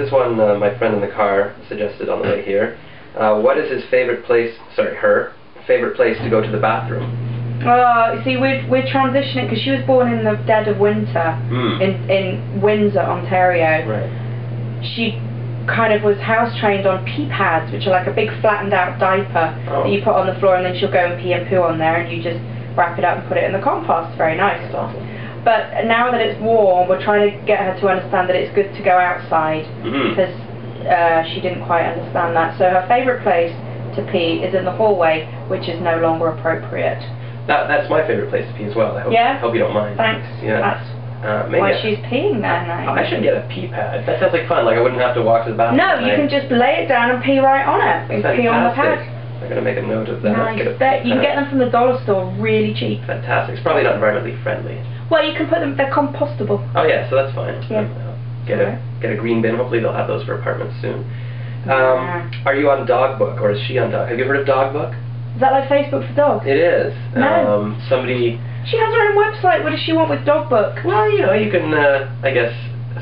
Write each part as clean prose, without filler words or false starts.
This one my friend in the car suggested on the way here. What is his favorite place, her favorite place to go to the bathroom? You see, we're transitioning, because she was born in the dead of winter in Windsor, Ontario. Right. She kind of was house trained on pee pads, which are like a big flattened out diaper that you put on the floor, and then she'll go and pee and poo on there, and you just wrap it up and put it in the compost. Very nice. That's awesome. But now that it's warm, we're trying to get her to understand that it's good to go outside, because she didn't quite understand that. So her favourite place to pee is in the hallway, which is no longer appropriate. That's my favourite place to pee as well. I hope you don't mind. Thanks. Yeah. That's maybe why she's peeing there now. I should get a pee pad. That sounds like fun. Like I wouldn't have to walk to the bathroom. No, you can just lay it down and pee right on it. And pee on the pad. I'm going to make a note of that. Nice. You can get them from the dollar store really cheap. Fantastic. It's probably not environmentally friendly. Well, you can put them, they're compostable. Oh yeah, so that's fine. Yeah. Get a green bin. Hopefully they'll have those for apartments soon. Are you on Dog Book, or is she on Dog? Have you heard of Dog Book? Is that like Facebook for dogs? It is. No. Somebody... She has her own website. What does she want with Dog Book? Well, you know, you can, I guess,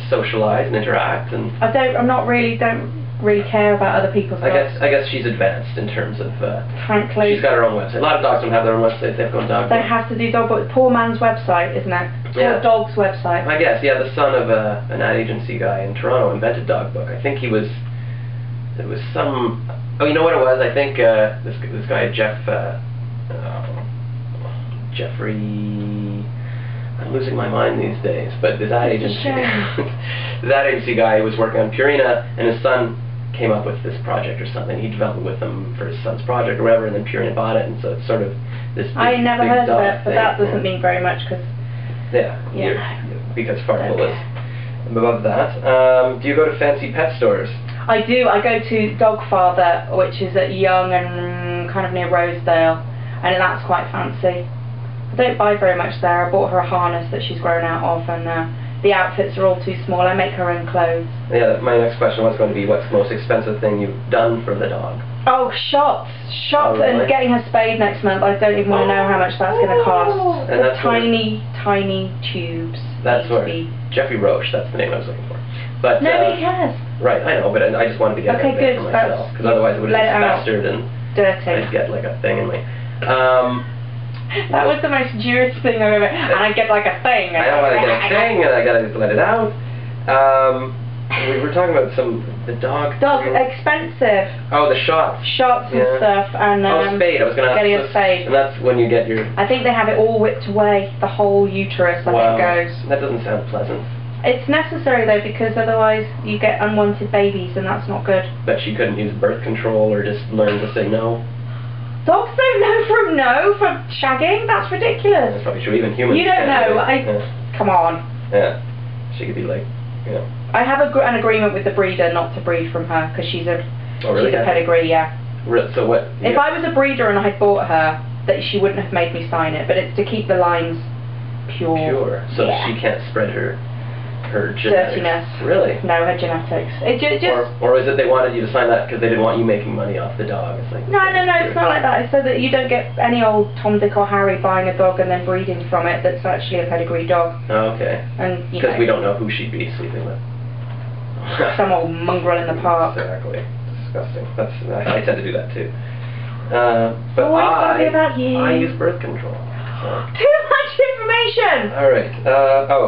socialize and interact and... don't really care about other people's dogs. I guess she's advanced in terms of... Frankly. She's got her own website. A lot of dogs don't have their own websites. They have to go on Dog Book. They have to do Dog Book. Poor man's website, isn't it? Poor dog's website. I guess, yeah. The son of an ad agency guy in Toronto invented Dog Book. I think he was... It was some... Oh, you know what it was? I think this guy, Jeffrey... I'm losing my mind these days, but this ad agency... this ad agency guy was working on Purina, and his son came up with this project or something. He developed it with him for his son's project or whatever, and then Purina bought it, and so it's sort of this big, I never heard of it, but thing. that doesn't mean very much, because... Yeah, because Fartable is above that. Do you go to fancy pet stores? I do. I go to Dogfather, which is at Young and kind of near Rosedale, and that's quite fancy. I don't buy very much there. I bought her a harness that she's grown out of, and the outfits are all too small. I make her own clothes. Yeah, my next question was going to be, what's the most expensive thing you've done for the dog? Oh, shots, really? And getting her spayed next month. I don't even want to know how much that's going to cost. And that's tiny tubes. That's where Jeffrey Roche. That's the name I was looking for. But nobody cares. Right, I know, but I just wanted to get it for myself, because otherwise it would have been festered and dirty. I'd get like a thing in my... that was the most Jewish thing I've ever... And I'd get like a thing. I know, I get a thing, and I gotta let it out. We were talking about the dog... Dog, expensive. Oh, the shots. Shots and stuff, and... spade, I was gonna ask. Getting a spade. And that's when you get your... I think they have it all whipped away, the whole uterus, I think goes. That doesn't sound pleasant. It's necessary though, because otherwise you get unwanted babies, and that's not good. But she couldn't use birth control or just learn to say no? Dogs don't know from no for shagging. That's ridiculous. That's probably true. Even humans. You don't know. Come on. Yeah. She could be like, you know. I have an agreement with the breeder not to breed from her, because she's a pedigree. Yeah. So what? If I was a breeder and I had bought her, that she wouldn't have made me sign it. But it's to keep the lines pure. Pure. So she can't spread her genetics. Dirtiness. Really? No, her genetics. It just or is it they wanted you to sign that because they didn't want you making money off the dog? It's like, no, it's not like that. It's so that you don't get any old Tom, Dick or Harry buying a dog and then breeding from it that's actually a pedigree dog. Oh, okay. And because we don't know who she'd be sleeping with. Some old mongrel in the park. Exactly. Disgusting. I tend to do that too. But I use birth control. So. Too much information! Alright.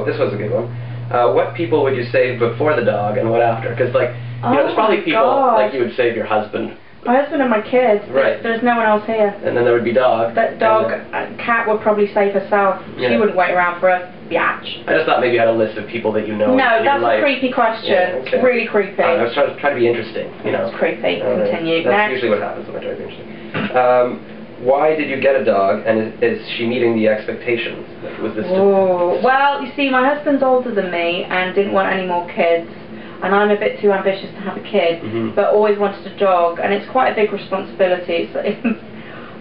This was a good one. What people would you save before the dog and what after? Because, like, you know, there's probably people, like, you would save your husband. My husband and my kids. Right. There's no one else here. And then there would be dog. But Cat would probably save herself. Yeah. She wouldn't wait around for a biatch. I just thought maybe you had a list of people that you know. No, that's a creepy question. Yeah, okay. It's really creepy. I was trying to be interesting, you know. It's creepy. Continue. That's usually what happens when I try to be interesting. Why did you get a dog, and is she meeting the expectations? Was this well, you see, my husband's older than me and didn't want any more kids, and I'm a bit too ambitious to have a kid, but always wanted a dog, and it's quite a big responsibility.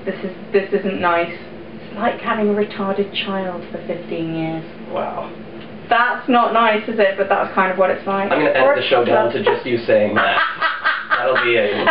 This isn't nice. It's like having a retarded child for 15 years. Wow. That's not nice, is it? But that's kind of what it's like. I'm going to edit the show down to just you saying that. That'll be a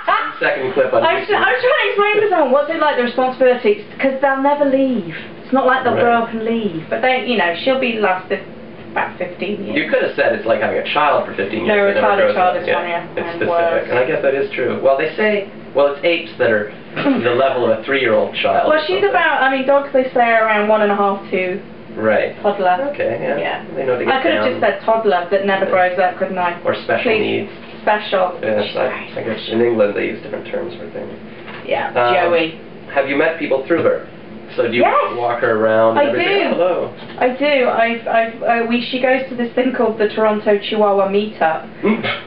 10-second clip on I was trying to explain to someone what's it like, the responsibility, because they'll never leave. It's not like the girl can leave, but they, you know, she'll be last if about 15 years. You could have said it's like having a child for 15 years. No, that never grows child up. is funnier. It's and specific, worse. and I guess that is true. Well, they say, well, it's apes that are the level of a 3-year-old child. Well, she's about, I mean, dogs they say are around 1.5 to right. toddler. Okay, yeah. They know to get I could have down. just said toddler that never grows up, couldn't I? Or special needs. Special. Yes, I guess in England they use different terms for things. Yeah, Joey. Have you met people through her? So do you Yes. walk her around and I everything? do. Oh, hello. I do. She goes to this thing called the Toronto Chihuahua Meetup,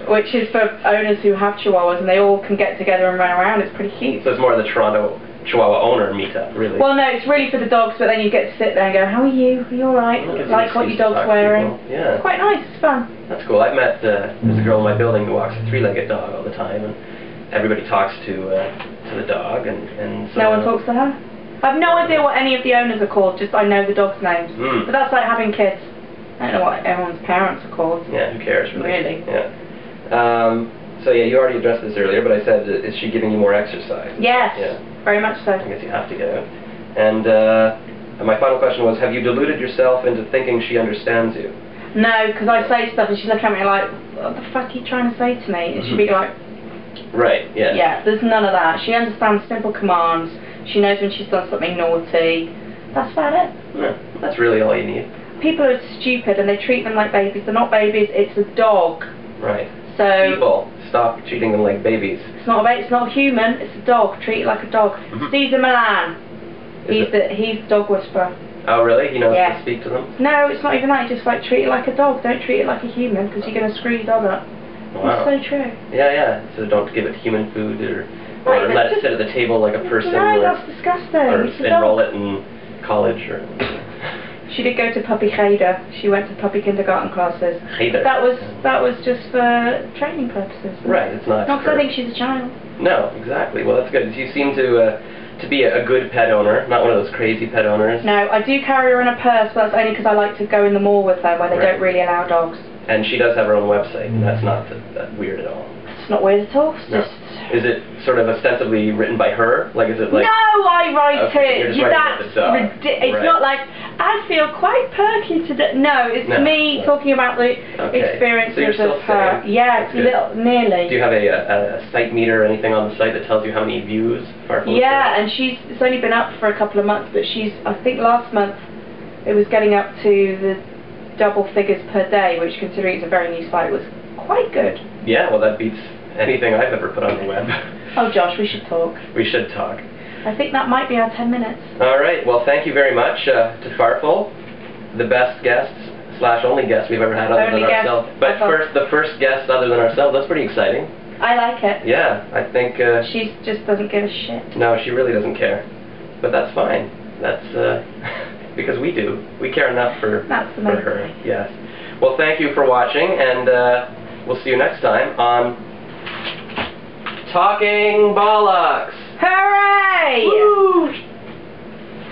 which is for owners who have Chihuahuas, and they all can get together and run around. It's pretty cute. So it's more of the Toronto Chihuahua owner meetup, really. Well, no, it's really for the dogs, but then you get to sit there and go, how are you? Are you alright? Like what your dog's wearing. Yeah. It's quite nice. It's fun. That's cool. I've met, there's a girl in my building who walks a 3-legged dog all the time, and everybody talks to the dog, and so... No one talks to her? I have no idea what any of the owners are called, just I know the dogs' names. But that's like having kids. I don't know what everyone's parents are called. Yeah, who cares, really? Really? Yeah. So yeah, you already addressed this earlier, but I said, is she giving you more exercise? Yes, yeah. Very much so. I guess you have to get out. And my final question was, have you deluded yourself into thinking she understands you? No, because I say stuff and she's looking at me like, what the fuck are you trying to say to me? And she'd be like... Right, yeah. Yeah, there's none of that. She understands simple commands. She knows when she's done something naughty. That's about it. Yeah, that's really all you need. People are stupid and they treat them like babies. They're not babies, it's a dog. Right. So people, stop treating them like babies. It's not a human, it's a dog. Treat it like a dog. Caesar Milan. He's the dog whisperer. Oh really? He knows to speak to them? No, it's not even that. He just like treat it like a dog. Don't treat it like a human because you're going to screw your dog up. Wow. It's so true. Yeah. So don't give it human food or let it sit at the table like a person. No, that's disgusting. Or enroll it in college or... She did go to puppy cheder. She went to puppy kindergarten classes. Cheder. That was just for training purposes. Right, it's not. Not because I think she's a child. No, exactly. Well, that's good. You seem to be a good pet owner, not one of those crazy pet owners. No, I do carry her in a purse, but that's only because I like to go in the mall with her where they don't really allow dogs. And she does have her own website, and that's not that weird at all. It's not weird at all. It's just... Is it sort of ostensibly written by her? Like, is it like... No, I write it. That's it's not like, I feel quite perky today. No, it's me talking about the experiences of her. Yeah, nearly. Do you have a site meter or anything on the site that tells you how many views? Yeah, and it's only been up for a couple of months, but I think last month it was getting up to the double figures per day, which considering it's a very new site was quite good. Yeah, well that beats anything I've ever put on the web. Oh Josh, we should talk. We should talk. I think that might be our 10 minutes. Alright, well thank you very much to Farfel, the best guest / only guest we've ever had other than ourselves. But the first guest other than ourselves, that's pretty exciting. I like it. Yeah, I think... she just doesn't give a shit. No, she really doesn't care. But that's fine. That's because we do. We care enough for her. Yes. Well, thank you for watching, and we'll see you next time on Talking Bollocks! Hooray! Woo!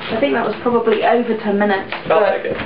I think that was probably over 10 minutes. Felt like it.